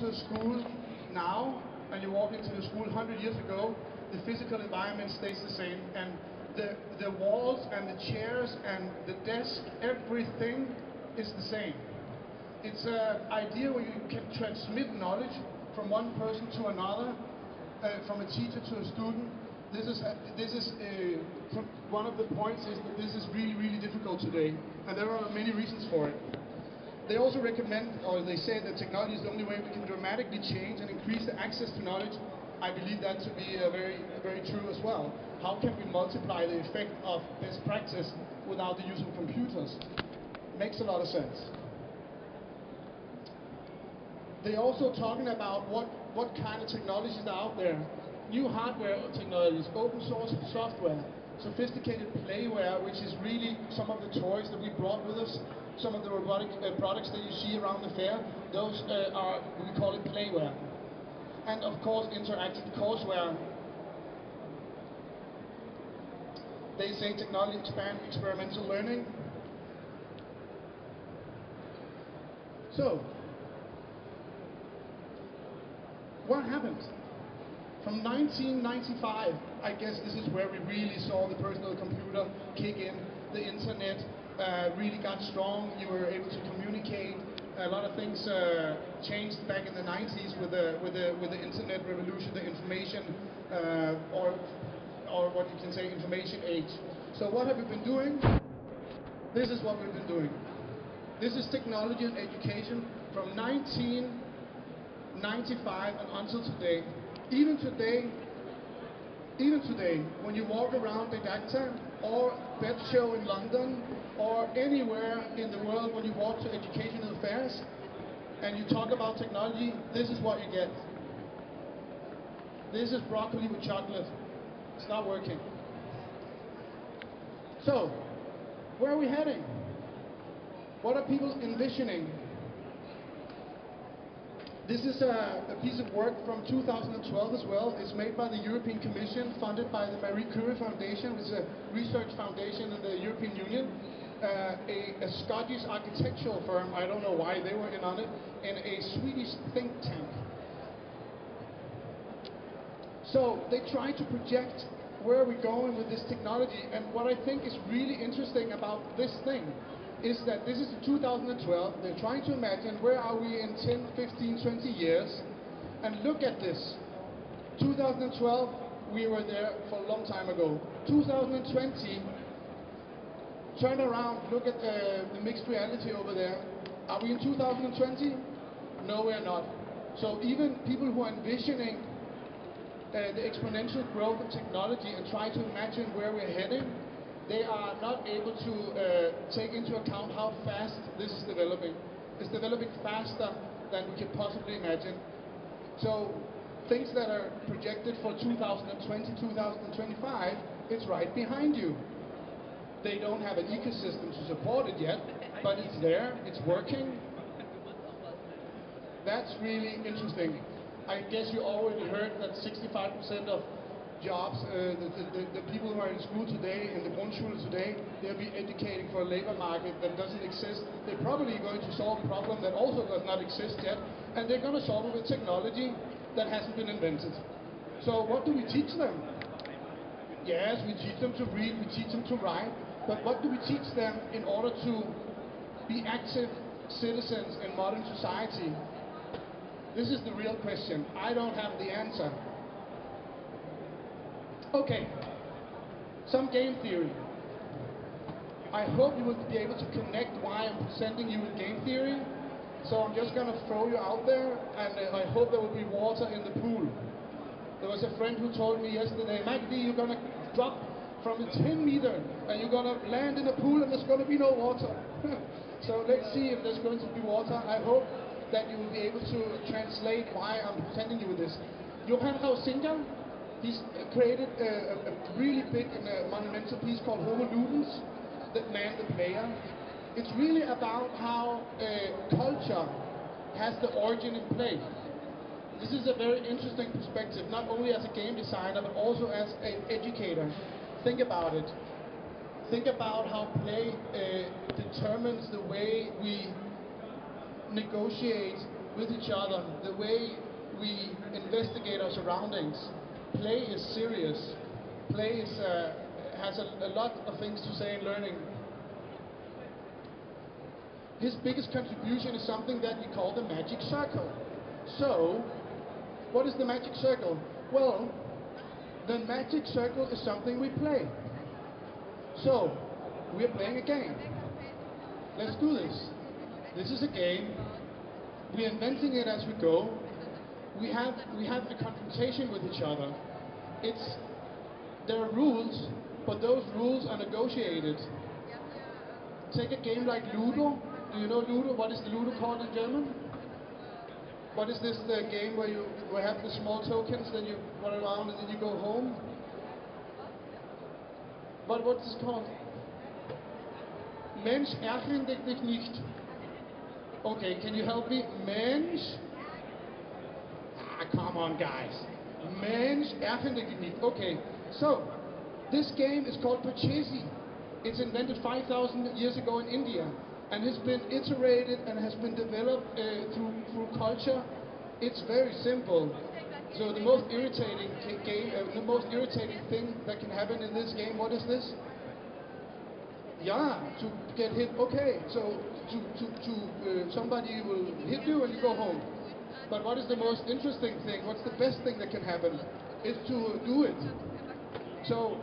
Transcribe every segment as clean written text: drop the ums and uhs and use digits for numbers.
into a school now and you walk into the school 100 years ago, the physical environment stays the same, and the walls and the chairs and the desk, everything is the same. It's an idea where you can transmit knowledge from one person to another, from a teacher to a student. One of the points is that this is really, really difficult today, and there are many reasons for it. They also recommend, or they say that technology is the only way we can dramatically change and increase the access to knowledge. I believe that to be very true as well. How can we multiply the effect of best practice without the use of computers? Makes a lot of sense. They're also talking about what kind of technologies are out there. New hardware technologies, open source software, sophisticated playware, which is really some of the toys that we brought with us, some of the robotic products that you see around the fair. Those are, we call it playware. And of course, interactive courseware. They say technology expand experimental learning. So, what happened? From 1995, I guess this is where we really saw the personal computer kick in. The internet really got strong. You were able to communicate. A lot of things changed back in the 90s with the internet revolution, the information, or what you can say, information age. So what have we been doing? This is what we've been doing. This is technology and education from 1995 and until today. Even today, when you walk around the Didacta or Bed Show in London or anywhere in the world, when you walk to educational fairs and you talk about technology, this is what you get. This is broccoli with chocolate. It's not working. So, where are we heading? What are people envisioning? This is a piece of work from 2012 as well. It's made by the European Commission, funded by the Marie Curie Foundation, which is a research foundation in the European Union. A Scottish architectural firm, I don't know why they were in on it, and a Swedish think tank. So they try to project where we're going with this technology, and what I think is really interesting about this thing is that this is 2012, they're trying to imagine where are we in 10, 15, 20 years, and look at this. 2012, we were there for a long time ago. 2020, turn around, look at the mixed reality over there. Are we in 2020? No, we're not. So even people who are envisioning the exponential growth of technology and try to imagine where we're heading, they are not able to take into account how fast this is developing. It's developing faster than we could possibly imagine. So things that are projected for 2020, 2025, it's right behind you. They don't have an ecosystem to support it yet, but it's there, it's working. That's really interesting. I guess you already heard that 65% of jobs, the people who are in school today, in the Grundschule today, they'll be educating for a labor market that doesn't exist. They're probably going to solve a problem that also does not exist yet, and they're going to solve it with technology that hasn't been invented. So what do we teach them? Yes, we teach them to read, we teach them to write, but what do we teach them in order to be active citizens in modern society? This is the real question. I don't have the answer. Okay, some game theory. I hope you will be able to connect why I'm presenting you with game theory. So I'm just going to throw you out there, and I hope there will be water in the pool. There was a friend who told me yesterday, Magdi, you're going to drop from a 10 meter, and you're going to land in a pool, and there's going to be no water. So let's see if there's going to be water. I hope that you will be able to translate why I'm presenting you with this. Johan Huizinga, he's created a really big and monumental piece called Homo Ludens, the man, the player. It's really about how culture has the origin in play. This is a very interesting perspective, not only as a game designer, but also as an educator. Think about it. Think about how play determines the way we negotiate with each other, the way we investigate our surroundings. Play is serious. Play is, has a lot of things to say in learning. His biggest contribution is something that we call the magic circle. So, what is the magic circle? Well, the magic circle is something we play. So, we are playing a game. Let's do this. This is a game. We're inventing it as we go. We have a confrontation with each other. There are rules, but those rules are negotiated. Take a game like Ludo. Do you know Ludo? What is Ludo called in German? What is this game where you have the small tokens, then you run around and then you go home? What's this called? Mensch, ärgere dich nicht. Okay, can you help me? Mensch. Come on, guys. Mensch, ärgere dich nicht. Okay, so this game is called Pachesi. It's invented 5,000 years ago in India, and has been iterated and has been developed through culture. It's very simple. So the most irritating the most irritating thing that can happen in this game, what is this? Yeah, to get hit. Okay, so somebody will hit you and you go home. But what is the most interesting thing? What's the best thing that can happen? Is to do it. So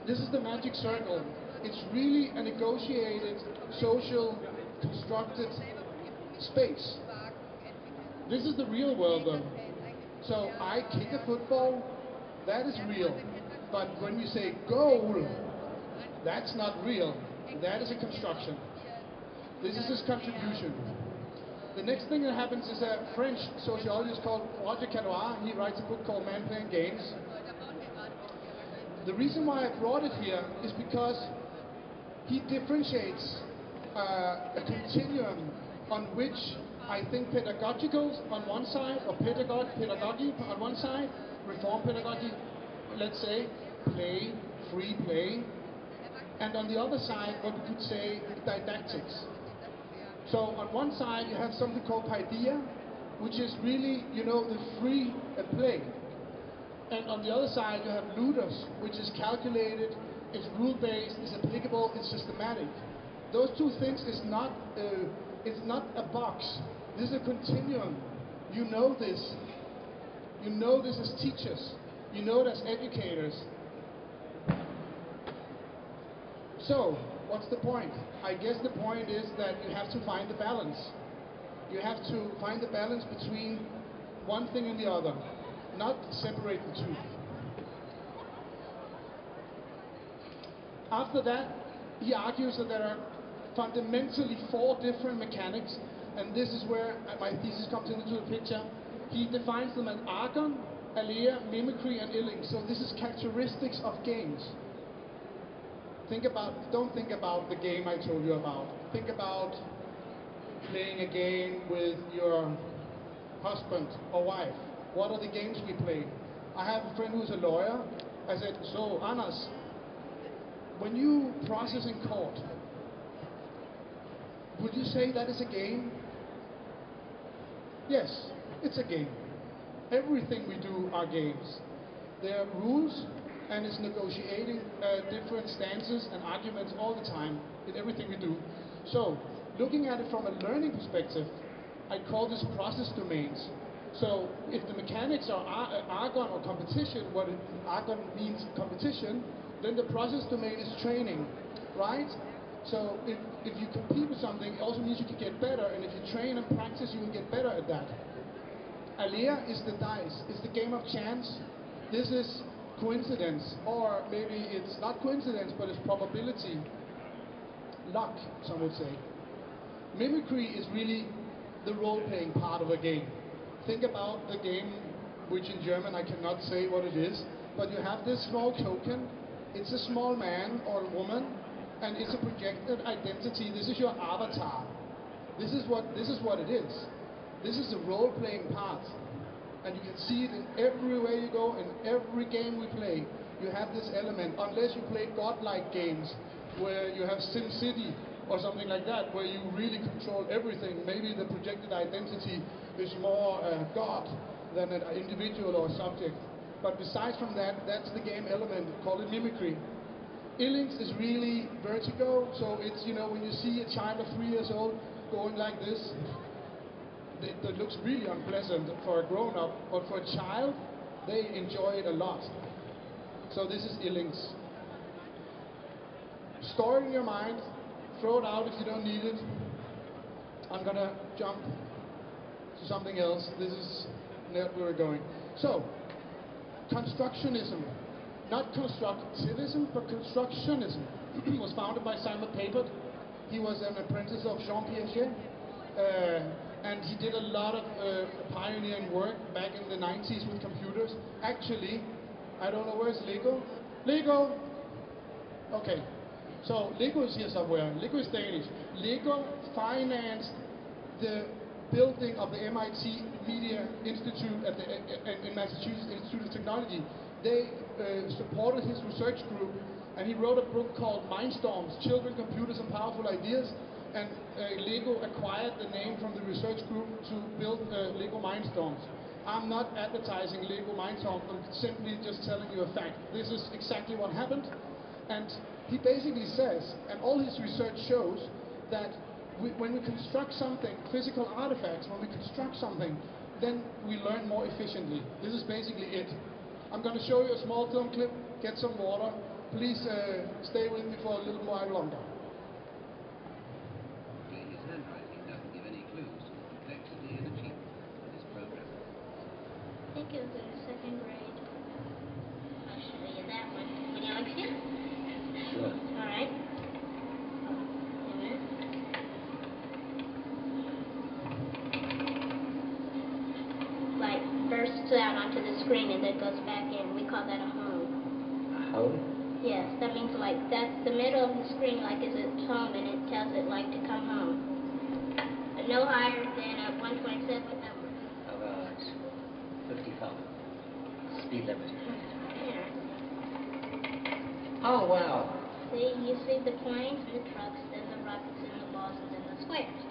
this is the magic circle. It's really a negotiated, social, constructed space. This is the real world though. So I kick a football, that is real. But when we say goal, that's not real. That is a construction. This is his contribution. The next thing that happens is a French sociologist called Roger Canoir. He writes a book called Man Playing Games. The reason why I brought it here is because he differentiates a continuum on which I think pedagogicals on one side, or pedagogy on one side, reform pedagogy, let's say, play, free play, and on the other side, what we could say, didactics. So on one side, you have something called paideia, which is really, the free play. And on the other side, you have ludus, which is calculated, it's rule-based, it's applicable, it's systematic. Those two things is not, it's not a box. This is a continuum. You know this. You know this as teachers. You know it as educators. So, what's the point? I guess the point is that you have to find the balance. You have to find the balance between one thing and the other, not separate the two. After that, he argues that there are fundamentally 4 different mechanics, and this is where my thesis comes into the picture. He defines them as argon, alea, mimicry, and illing. So this is characteristics of games. Don't think about the game I told you about. Think about playing a game with your husband or wife. What are the games we play? I have a friend who's a lawyer. I said, so Anders, when you process in court, would you say that is a game? Yes, it's a game. Everything we do are games. There are rules, and it's negotiating different stances and arguments all the time in everything we do. So, looking at it from a learning perspective, I call this process domains. So, if the mechanics are argon or competition, argon means competition, then the process domain is training, right? So, if you compete with something, it also means you can get better, and if you train and practice, you will get better at that. Alea is the dice, it's the game of chance. This is coincidence, or maybe it's not coincidence, but it's probability. Luck, some would say. Mimicry is really the role-playing part of a game. Think about the game, which in German I cannot say what it is, but you have this small token. It's a small man or woman, and it's a projected identity. This is your avatar. This is what it is. This is the role-playing part. And you can see it in everywhere you go, in every game we play. You have this element, unless you play godlike games, where you have SimCity, or something like that, where you really control everything. Maybe the projected identity is more God than an individual or subject. But besides from that, that's the game element, call it mimicry. Illings is really vertigo, so it's, you know, when you see a child of 3 years old going like this, that looks really unpleasant for a grown-up, but for a child, they enjoy it a lot. So this is Illings. Store it in your mind, throw it out if you don't need it. I'm gonna jump to something else. This is where we're going. So, constructionism, not constructivism, but constructionism was founded by Simon Papert. He was an apprentice of Jean Piaget, and he did a lot of pioneering work back in the 90s with computers. Actually, I don't know, where's Lego? Lego! Okay, so Lego is here somewhere. Lego is Danish. Lego financed the building of the MIT Media Institute in Massachusetts Institute of Technology. They supported his research group, and he wrote a book called Mindstorms, Children, Computers, and Powerful Ideas. And Lego acquired the name from the research group to build Lego Mindstorms. I'm not advertising Lego Mindstorms, I'm simply just telling you a fact. This is exactly what happened. And he basically says, and all his research shows, that when we construct something, physical artifacts, when we construct something, then we learn more efficiently. This is basically it. I'm going to show you a small film clip, get some water. Please stay with me for a little while longer. His handwriting doesn't give any clues to the complexity and achievement of this program. I think it was in second grade. I'll show you that one. Would you like to see it? Sure. All right. Light bursts out onto the screen and then goes back in. We call that a home. A home? Yes, that means like that's the middle of the screen, like is its home, and it tells it like to come home. But no higher than a 127 number. About 55. Speed limit. Yeah. Oh, wow. See, you see the planes and the trucks, then the rockets and the balls, and then the squares.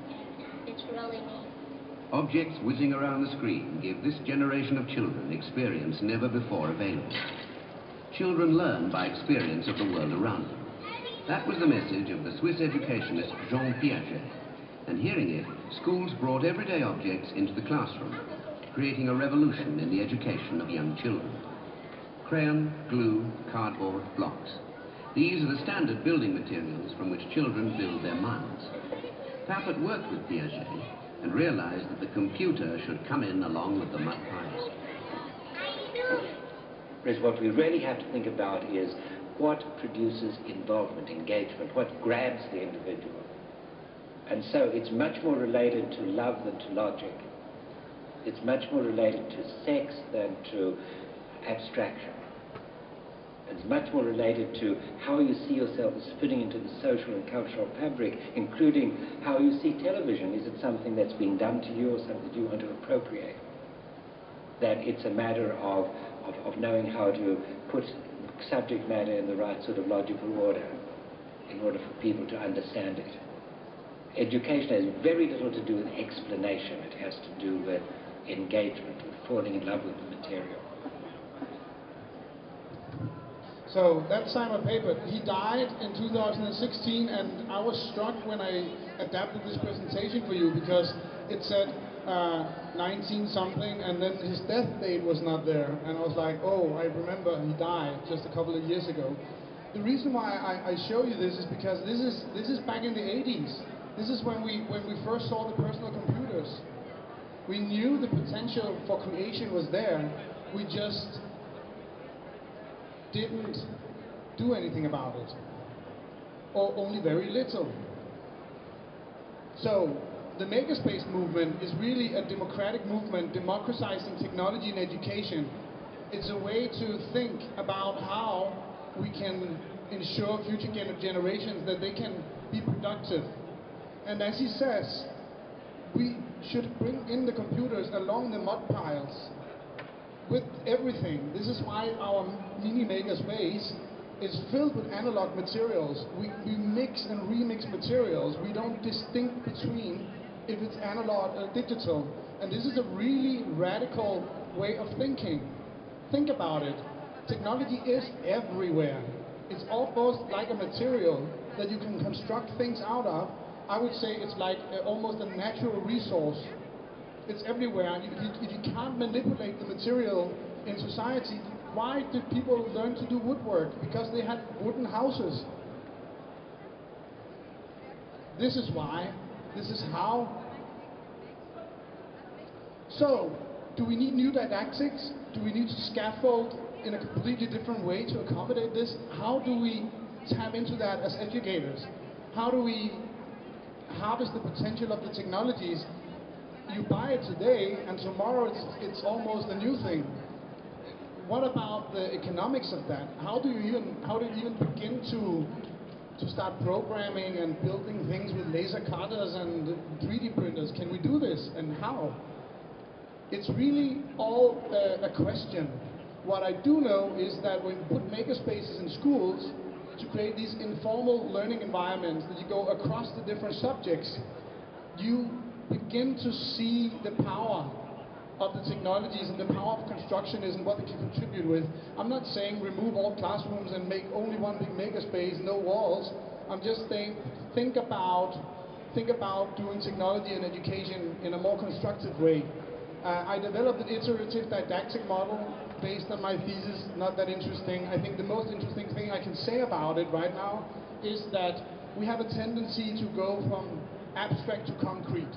And it's really neat. Objects whizzing around the screen give this generation of children experience never before available. Children learn by experience of the world around them. That was the message of the Swiss educationist Jean Piaget. And hearing it, schools brought everyday objects into the classroom, creating a revolution in the education of young children. Crayon, glue, cardboard, blocks. These are the standard building materials from which children build their minds. Papert worked with Piaget and realized that the computer should come in along with the mud pies. Whereas what we really have to think about is what produces involvement, engagement, what grabs the individual. And so it's much more related to love than to logic. It's much more related to sex than to abstraction. It's much more related to how you see yourself as fitting into the social and cultural fabric, including how you see television. Is it something that's being done to you or something that you want to appropriate? That it's a matter of knowing how to put subject matter in the right sort of logical order in order for people to understand it. Education has very little to do with explanation. It has to do with engagement, with falling in love with the material. So that's Simon Papert. He died in 2016, and I was struck when I adapted this presentation for you because it said 19 something, and then his death date was not there, and I was like, oh, I remember he died just a couple of years ago. The reason why I show you this is because this is back in the 80s. This is when we first saw the personal computers. We knew the potential for creation was there. We just didn't do anything about it, or only very little. So the makerspace movement is really a democratic movement democratizing technology and education. It's a way to think about how we can ensure future generations that they can be productive. And as he says, we should bring in the computers along the mud piles. with everything. This is why our mini maker space is filled with analog materials. We mix and remix materials. We don't distinct between if it's analog or digital. And this is a really radical way of thinking. Think about it. Technology is everywhere. It's almost like a material that you can construct things out of. I would say it's like almost a natural resource. It's everywhere. If you can't manipulate the material in society, why did people learn to do woodwork? Because they had wooden houses. This is why. This is how. So, do we need new didactics? Do we need to scaffold in a completely different way to accommodate this? How do we tap into that as educators? How do we harvest the potential of the technologies? You buy it today, and tomorrow it's almost a new thing. What about the economics of that? How do you even begin to start programming and building things with laser cutters and 3D printers? Can we do this, and how? It's really all a question. What I do know is that when you put makerspaces in schools to create these informal learning environments that you go across the different subjects, you begin to see the power of the technologies and the power of constructionism, what they can contribute with. I'm not saying remove all classrooms and make only one big makerspace, no walls. I'm just saying think about doing technology and education in a more constructive way. I developed an iterative didactic model based on my thesis. Not that interesting. I think the most interesting thing I can say about it right now is that we have a tendency to go from abstract to concrete.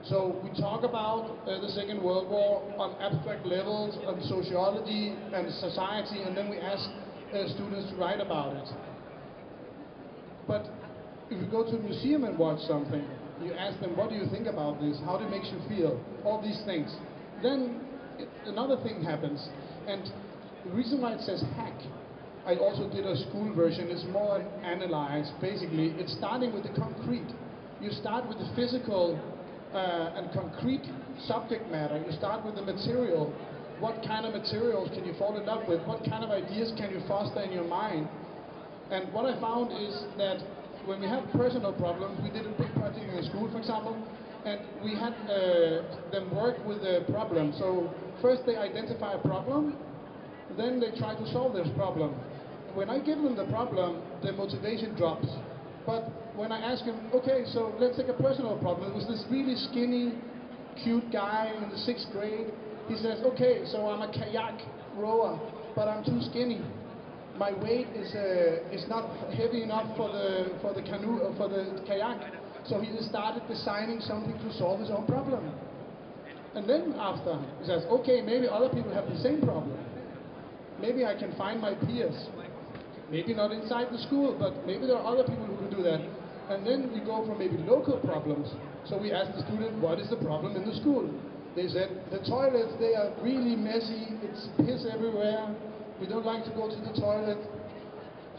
So we talk about the Second World War on abstract levels, on sociology and society, and then we ask students to write about it. But if you go to a museum and watch something, you ask them, what do you think about this? How it makes you feel? All these things. Then another thing happens. And the reason why it says hack, I also did a school version, is more analyzed. Basically, it's starting with the concrete. You start with the physical and concrete subject matter. You start with the material. What kind of materials can you fall in love with? What kind of ideas can you foster in your mind? And what I found is that when we have personal problems, we did a big project in the school, for example, and we had them work with the problem. So first they identify a problem, then they try to solve this problem. When I give them the problem, the motivation drops. But when I ask them, okay, so let's take a personal problem. It was this really skinny, cute guy in the 6th grade. He says, okay, so I'm a kayak rower, but I'm too skinny. My weight is not heavy enough for the canoe or for the kayak. So he started designing something to solve his own problem. And then after, he says, okay, maybe other people have the same problem. Maybe I can find my peers. Maybe not inside the school, but maybe there are other people who can do that. And then you go for maybe local problems. So we asked the student, what is the problem in the school? They said, the toilets, they are really messy, it's piss everywhere. We don't like to go to the toilet.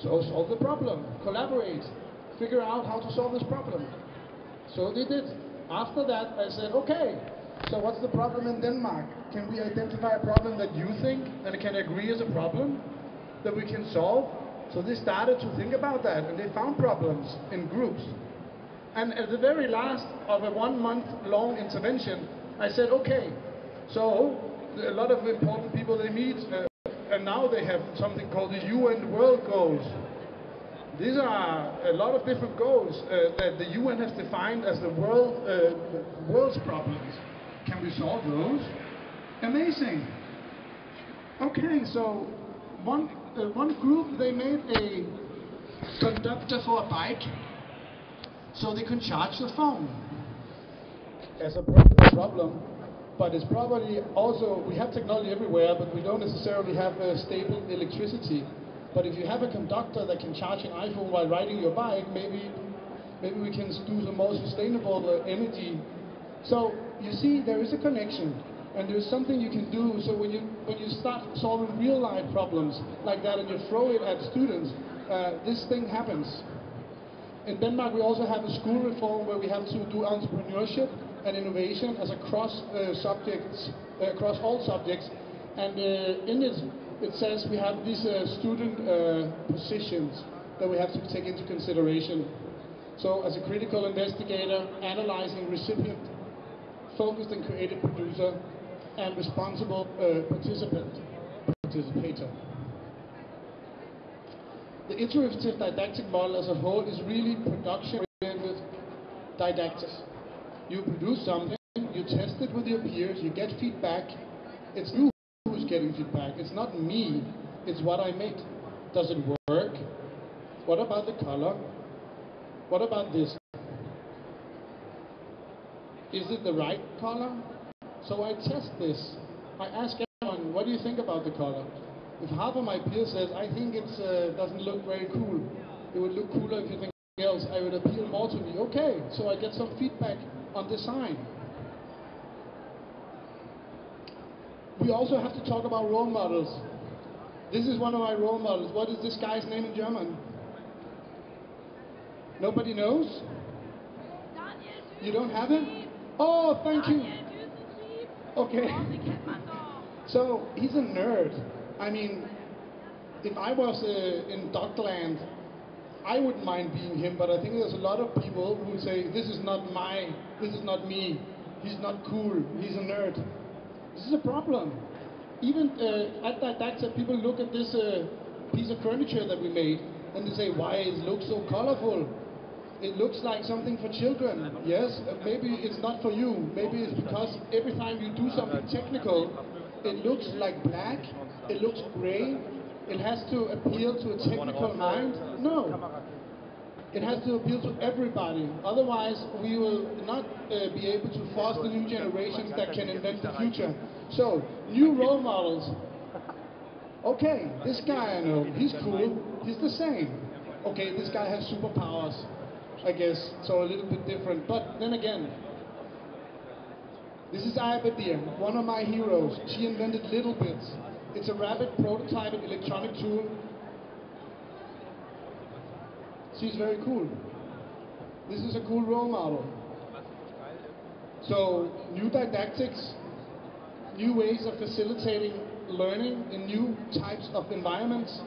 So solve the problem, collaborate, figure out how to solve this problem. So they did. After that, I said, okay, so what's the problem in Denmark? Can we identify a problem that you think and can agree as a problem that we can solve? So they started to think about that, and they found problems in groups. And at the very last of a 1-month-long intervention, I said, okay, so a lot of important people they meet, and now they have something called the UN World Goals. These are a lot of different goals that the UN has defined as the world's problems. Can we solve those? Amazing. Okay, so one group, they made a conductor for a bike so they can charge the phone. As a problem. But it's probably also, we have technology everywhere, but we don't necessarily have stable electricity. But if you have a conductor that can charge an iPhone while riding your bike, maybe we can do some more sustainable energy. So you see, there is a connection, and there's something you can do. So when you start solving real life problems like that, and you throw it at students, this thing happens. In Denmark, we also have a school reform where we have to do entrepreneurship and innovation as across all subjects, And in it says we have these student positions that we have to take into consideration. So as a critical investigator, analyzing recipient, focused and creative producer, and responsible participator. The iterative didactic model as a whole is really production-oriented didactics. You produce something, you test it with your peers, you get feedback. It's you who's getting feedback. It's not me, it's what I made. Does it work? What about the color? What about this? Is it the right color? So I test this. I ask everyone, what do you think about the color? If half of my peers says, I think it doesn't look very cool, it would look cooler if you think else, I would appeal more to me. Okay, so I get some feedback on design. We also have to talk about role models. This is one of my role models. What is this guy's name in German? Nobody knows? You don't have him? Oh, thank you. Okay. So, he's a nerd. I mean, if I was in Dogland, I wouldn't mind being him, but I think there's a lot of people who say, this is not me, he's not cool, he's a nerd. This is a problem. Even at Didacta, people look at this piece of furniture that we made, and they say, why it looks so colorful? It looks like something for children. Yes, maybe it's not for you. Maybe it's because every time you do something technical, it looks like black, it looks gray, it has to appeal to a technical mind. No. It has to appeal to everybody. Otherwise, we will not be able to foster new generations that can invent the future. So, new role models. Okay, this guy I know, he's cool, he's the same. Okay, this guy has superpowers, I guess, so a little bit different. But then again, this is Ayabadir, one of my heroes. She invented Little Bits. It's a rapid prototyped electronic tool. She's very cool. This is a cool role model. So, new didactics, new ways of facilitating learning in new types of environments,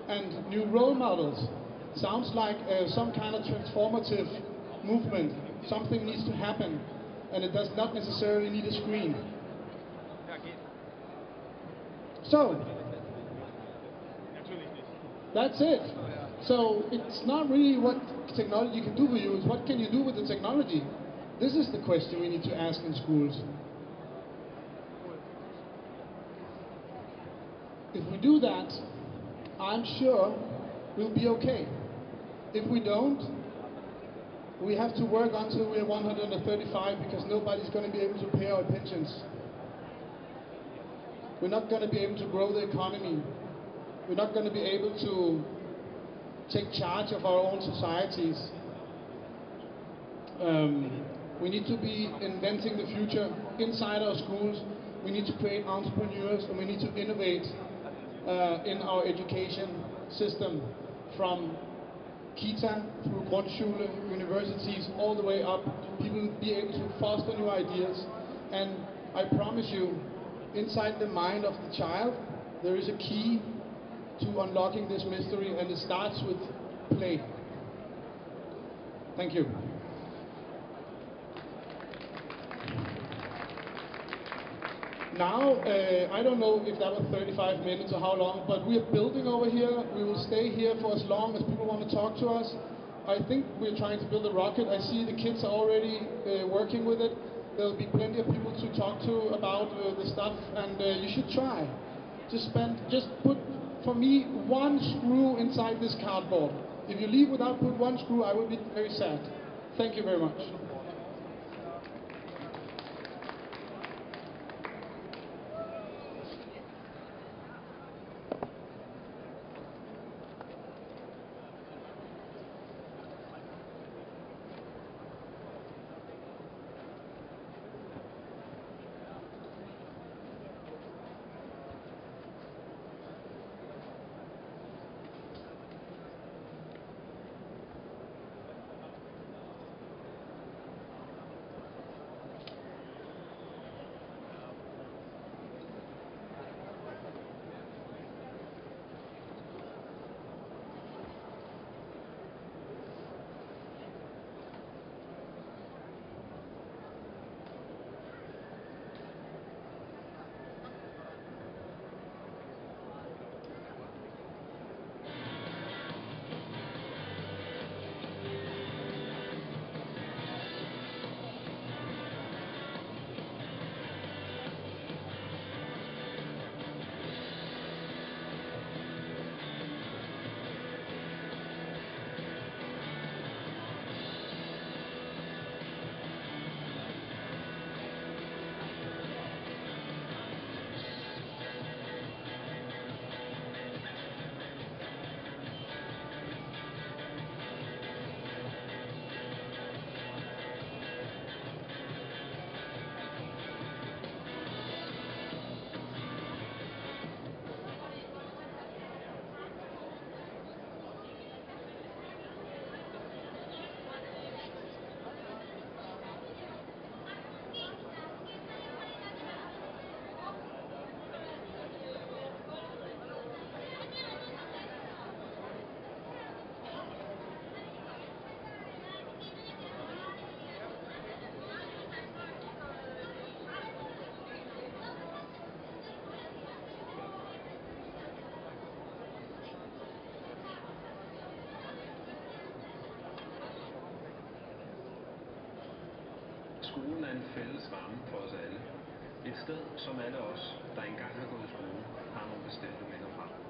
and new role models. Sounds like some kind of transformative movement. Something needs to happen, and it does not necessarily need a screen. So, that's it. So, it's not really what technology can do for you, it's what can you do with the technology. This is the question we need to ask in schools. If we do that, I'm sure we'll be okay. If we don't, we have to work until we're 135 because nobody's going to be able to pay our pensions. We're not going to be able to grow the economy. We're not going to be able to take charge of our own societies. We need to be inventing the future inside our schools. We need to create entrepreneurs, and we need to innovate in our education system, from Kita through Grundschule, universities, all the way up. People will be able to foster new ideas. And I promise you, inside the mind of the child, there is a key to unlocking this mystery, and it starts with play. Thank you. Now, I don't know if that was 35 minutes or how long, but we are building over here. We will stay here for as long as people want to talk to us. I think we're trying to build a rocket. I see the kids are already working with it. There'll be plenty of people to talk to about the stuff, and you should try. Just put, for me, one screw inside this cardboard. If you leave without put one screw, I will be very sad. Thank you very much. Skolen er en fælles ramme for os alle. Et sted, som alle os, der engang har gået i skole, har nogle bestemte minder fra.